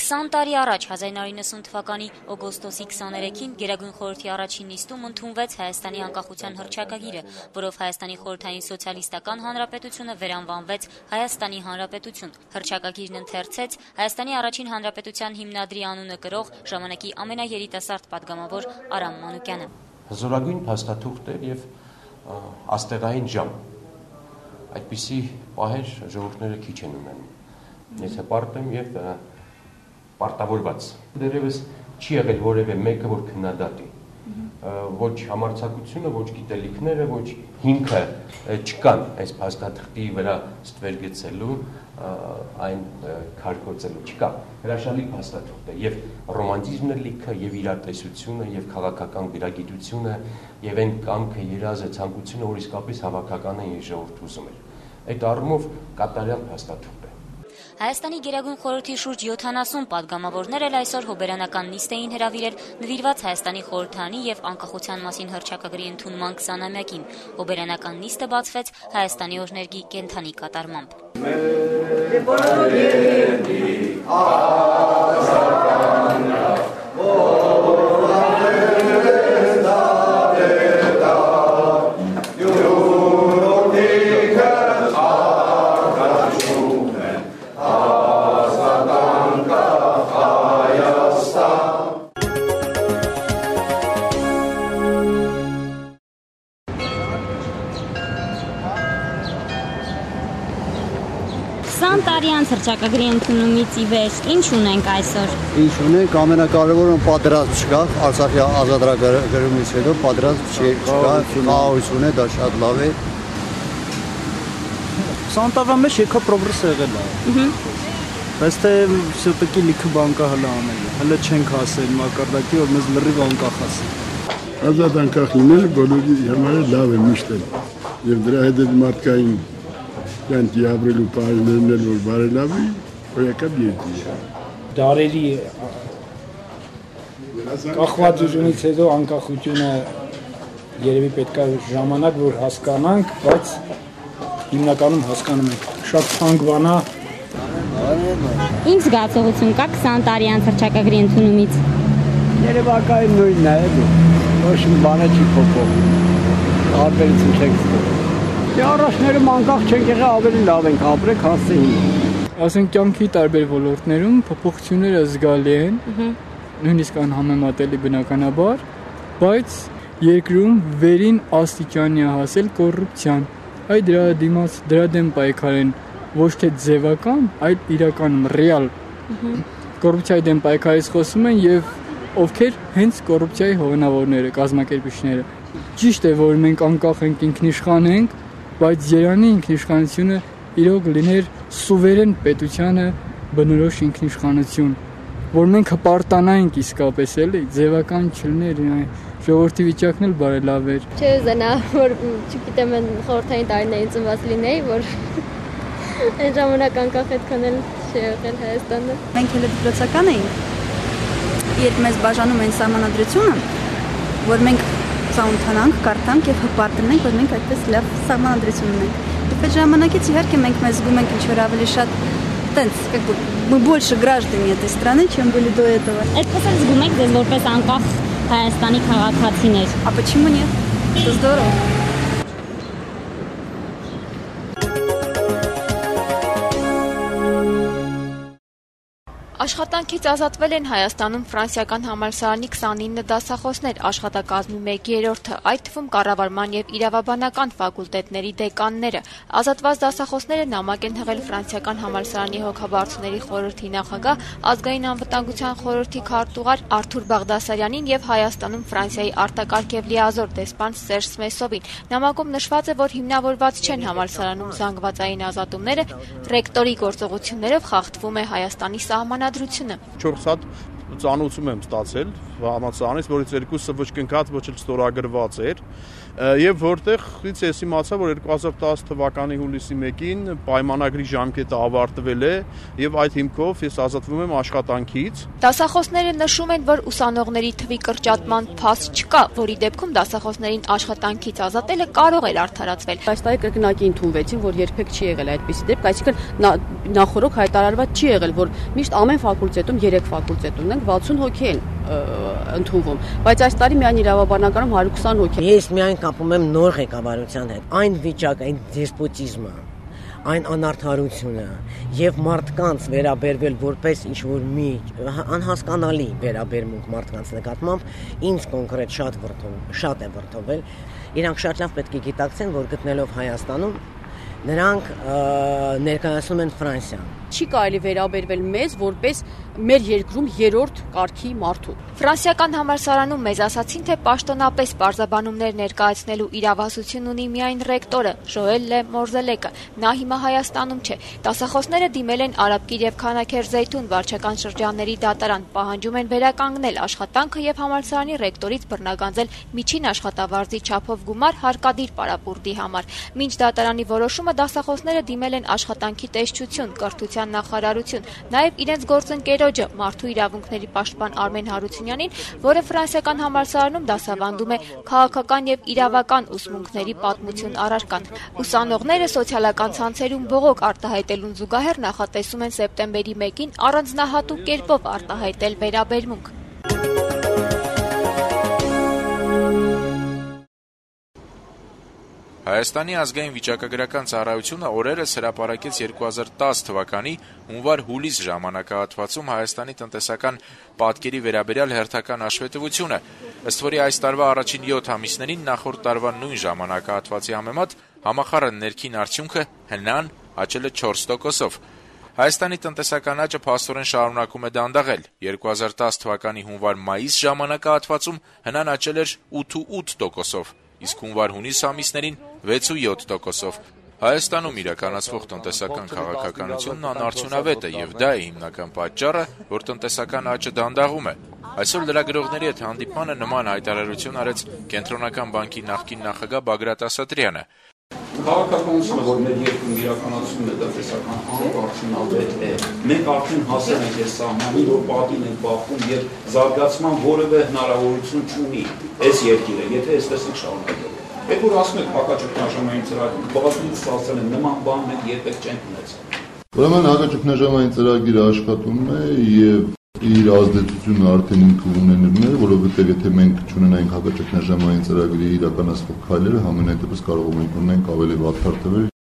20 տարի առաջ 1990 թվականի օգոստոսի 23-ին Գերագույն խորհրդի առաջին նիստում ընդունվեց Հայաստանի անկախության հռչակագիրը, որով Հայաստանի խորհրդային սոցիալիստական հանրապետությունը վերանվանվեց Հայաստանի Հանրապետություն։ Հռչակագիրն ընթերցեց Հայաստանի առաջին հանրապետության հիմնադրի անունը կրող ժամանակի ամենաերիտասարդ падգամավոր Արամ Մանուկյանը։ Հզորագույն փաստաթուղթ էր եւ աստեղային ժամ։ Այդպիսի պահեր ժողովուրդները քիչ են ունենում։ Ես հպարտ եմ եւ պարտավորված։ Դերևս չի եղել որևէ մեկը, որ քննադատի։ Ոչ համարձակությունը, ոչ գիտելիքները, ոչ հիմքը չկան այս փաստաթղթի վրա ստվերգեցելու, այն քարկոծելու չկա։ Հրաշալի փաստաթուղթ է եւ ռոմանտիզմն է լիքը, եւ իրատեսությունը, եւ քաղաքական վիրագիտությունը, եւ այն կամքը, երազը, ցանկությունը, որ իսկապես հավաքական է իր ժողովուրդ ուզում էր։ Այդ առումով կատարյալ փաստաթուղթ է։ Հայաստանի Գերագույն խորհրդի շուրջ 70 падգամավորներ էլ այսօր հոբերանական նիստ էին հրավիրել նվիրված Հայաստանի խորհրդանի եւ անկախության մասին հռչակագրի ընդունման 20-ամյակին։ Հոբերանական նիստը բացվեց Հայաստանի օրհներգի կենդանի կատարմամբ։ Տարիանց հռչակագրի ընդունումից ի վեր ինչ ունենք այսօր։ Ինչ ունենք, ամենակարևորը պատերազմ չկա, Արցախի ազատագրումից հետո պատերազմ չկա, խաղաղություն է, դա շատ լավ է։ 20 տարվա մեջ եկա պրոգրես եղել է։ Բայց թե все-таки լիքը բան կա հələ անել։ Հələ չենք հասել մակարդակի, որ մեզ լրիվ անկախ ասեն։ Ազատ անկախ լինելը բոլորի համար լավ է միշտ է։ Եվ դրա հետ մարդկային Կյանքի ապրելու պահանջներն էլ որ բարելավի, օրակապ երկիր է։ Դարերի կախվածությունից հետո անկախությունը երևի պետք է ժամանակ, որ հասկանանք, բայց հիմնականում հասկանում ենք։ Շատ թանկ բան է։ Ինչ զգացողություն կա 20 տարի անց հռչակագրի ընդունումից։ Երևակայում նույնն է, ոչ մի բան չի փոխվում։ Տարբերություն չենք զգում։ Առաջները մանկախ չենք եղել, ավելի լավ ենք ապրել, հասցե հիմա։ Ասենք կյանքի տարբեր ոլորտներում փոփոխությունները զգալի են, նույնիսկ անհամեմատելի բնականաբար, բայց երկրում վերին աստիճանի է հասել կոռուպցիան։ Այդ դրա դեմ պայքար են ոչ թե ձևական, այլ իրականում ռեալ։ Կոռուպցիայի դեմ պայքարից խոսում են եւ ովքեր հենց կոռուպցիայի հովանավորները, կազմակերպիչները։ Ճիշտ է, որ մենք անկախ ենք, ինքնիշխան ենք, բայց Երանի ինքնիշխանությունը իրոք լիներ սուվերեն պետությանը բնորոշ ինքնիշխանություն, որ մենք հպարտանայինք իսկապես էլի, ձևական չլներ, ժողովրդի վիճակն էլ բարելավեր։ Չուզենա, որ չգիտեմ, խորհրդային տարիներին ծնված լինեի, որ այն ժամանակ անկախ այդքան էլ չի եղել Հայաստանը։ Մենք հենց դպրոցական էինք, երբ մեզ բաժանում են սահմանադրությունը, որ մենք ծանոթանանք, կարդանք եւ հպարտանանք, որ մենք այդպես լավ սահմանադրություն ունենք։ Եվ այդ ժամանակից իհարկե մենք մեզ զգում ենք ինչ-որ ավելի շատ տենց, как бы мы больше граждане этой страны, чем были до этого։ Այդպես էլ զգում եք ձեզ որպես անկախ Հայաստանի քաղաքացիներ։ А почему нет? Это здорово։ Աշխատանքից ազատվել են Հայաստանում ֆրանսիական համալսարանի 29 դասախոսներ, աշխատակազմի 1/3-ը, այդ թվում կառավարման եւ իրավաբանական ֆակուլտետների դեկանները։ Ազատված դասախոսները նամակ են հղել ֆրանսիական համալսարանի հոգաբարձուների խորհրդի նախագահ, ազգային անվտանգության խորհրդի քարտուղար Արթուր Բաղդասարյանին եւ Հայաստանում Ֆրանսիայի արտակարգ եւ լիազոր դեսպան Սերժ Սմեսովին։ Նամակում նշված է, որ հիմնավորված չեն համալսարանում զանգվածային ազատումները, ռեկտորի գործողություններով խախտվում է Հայաստանի սահմանադրությունը։ 4 հատ ծանուցում եմ ստացել համալսարանից, որից երկուսը ոչ կնքած, ոչ էլ ստորագրված էր, Եվ որտեղից ես իմացա, որ 2010 թվականի հուլիսի 1-ին պայմանագրի ժամկետը ավարտվել է եւ այդ հիմքով ես ազատվում եմ աշխատանքից։ Դասախոսները նշում են, որ ուսանողների թվի կրճատման փաստ չկա, որի դեպքում դասախոսներին աշխատանքից ազատելը կարող էր արդարացվել։ Այս տարի կրկնակի ընդունվեցին, որ երբեք չի եղել այդպիսի դեպք, այսինքն նախորդ հայտարարված չի եղել, որ միշտ ամեն ֆակուլտետում 3 ֆակուլտետ ունենք 60 հոգի են ընդունվում, բայց այս տարի միայն իրավաբանականում 120 հոգի։ Ես միայն կապում եմ նոր ղեկավարության հետ։ Այն վիճակը, այն դեսպոտիզմը, այն անարդարությունը եւ մարդկանց վերաբերվել որպես ինչ-որ մի անհասկանալի վերաբերմունք մարդկանց նկատմամբ ինձ կոնկրետ շատ է վրդովել։ Իրանք շատ լավ պետք է գիտակցեն, որ գտնելով Հայաստանում նրանք ներկայացնում են Ֆրանսիան։ Չի կարելի վերաբերվել մեզ որպես մեր երկրում երրորդ կարգի մարդու։ Ֆրանսիական համալսարանում մեզ ասացին, թե պաշտոնապես պարզաբանումներ ներկայացնելու իրավասություն ունի միայն ռեկտորը Ժոել Լե Մորզելեկը։ Նա հիմա Հայաստանում չէ։ Դասախոսները դիմել են Արաբկիր եւ Քանաքեր Զեյթուն վարչական շրջանների դատարան, պահանջում են վերականգնել աշխատանքը եւ համալսարանի ռեկտորից բռնագանձել միջին աշխատավարձի չափով գումար հարկադիր պարապուրդի համար։ Մինչ դատարանի որոշումը դասախոսները դիմել են աշխատանքի տեսչություն, կրթության նախարարություն, նաեւ իրենց գործընկերոջը մարդու իրավունքների պաշտպան Արմեն Հարությունյանին, որը ֆրանսիական համալսարանում դասավանդում է քաղաքական եւ իրավական ուսմունքների պատմություն առարկան։ Ուսանողները սոցիալական ցանցերում բողոք արտահայտելուն զուգահեռ նախատեսում են սեպտեմբերի 1-ին առանձնահատուկ կերպով արտահայտել վերաբերմունք։ Հայաստանի ազգային վիճակագրական ծառայությունը օրերս հրապարակեց 2010 թվականի հունվար-հուլիս ժամանակահատվածում Հայաստանի տնտեսական պատկերի վերաբերյալ հերթական հաշվետվությունը, ըստ որի այս տարվա առաջին 7 ամիսներին նախորդ տարվա նույն ժամանակահատվածի համեմատ համախառն ներքին արդյունքը հնան աճել է 4%-ով։ Հայաստանի տնտեսական աճը փաստորեն շարունակում է դանդաղել։ 2010 թվականի հունվար-մայիս ժամանակահատվածում հնան աճել էր 8.8%-ով, իսկ հունվար-հունիս ամիսներին 6.7%-ով։ Հայաստանում իրականացվող տնտեսական քաղաքականությունն անարդյունավետ է եւ դա է հիմնական պատճառը, որ տնտեսական աճը դանդաղում է։ Այսօր լրագրողների հետ հանդիպմանը նման հայտարարություն արեց Կենտրոնական բանկի նախկին նախագահ Բագրատ Ասատրյանը։ Քաղաքականությունը, որ մեր երկրում իրականացվում է տնտեսական անարդյունավետ է, մենք արդեն հասել ենք այս սահմանին, որ պատին ենք բախվում եւ զարգացման որևէ հնարավորություն չունի այս երկիրը, եթե այսպես ենք շարունակել։ Երբ որ ասում եք հակաճգնաժամային ծրագիր, բազմից ասել են նման բան մենք երբեք չենք ունեցել։ Ուրեմն հակաճգնաժամային ծրագիրը աշխատում է եւ իր ազդեցությունը արդեն ինքը ունենում է, որովհետեւ եթե մենք չունենայինք հակաճգնաժամային ծրագրի իրականացվող քայլերը, համենայնդեպս կարող ենք ունենալ ավելի վատ թարթեր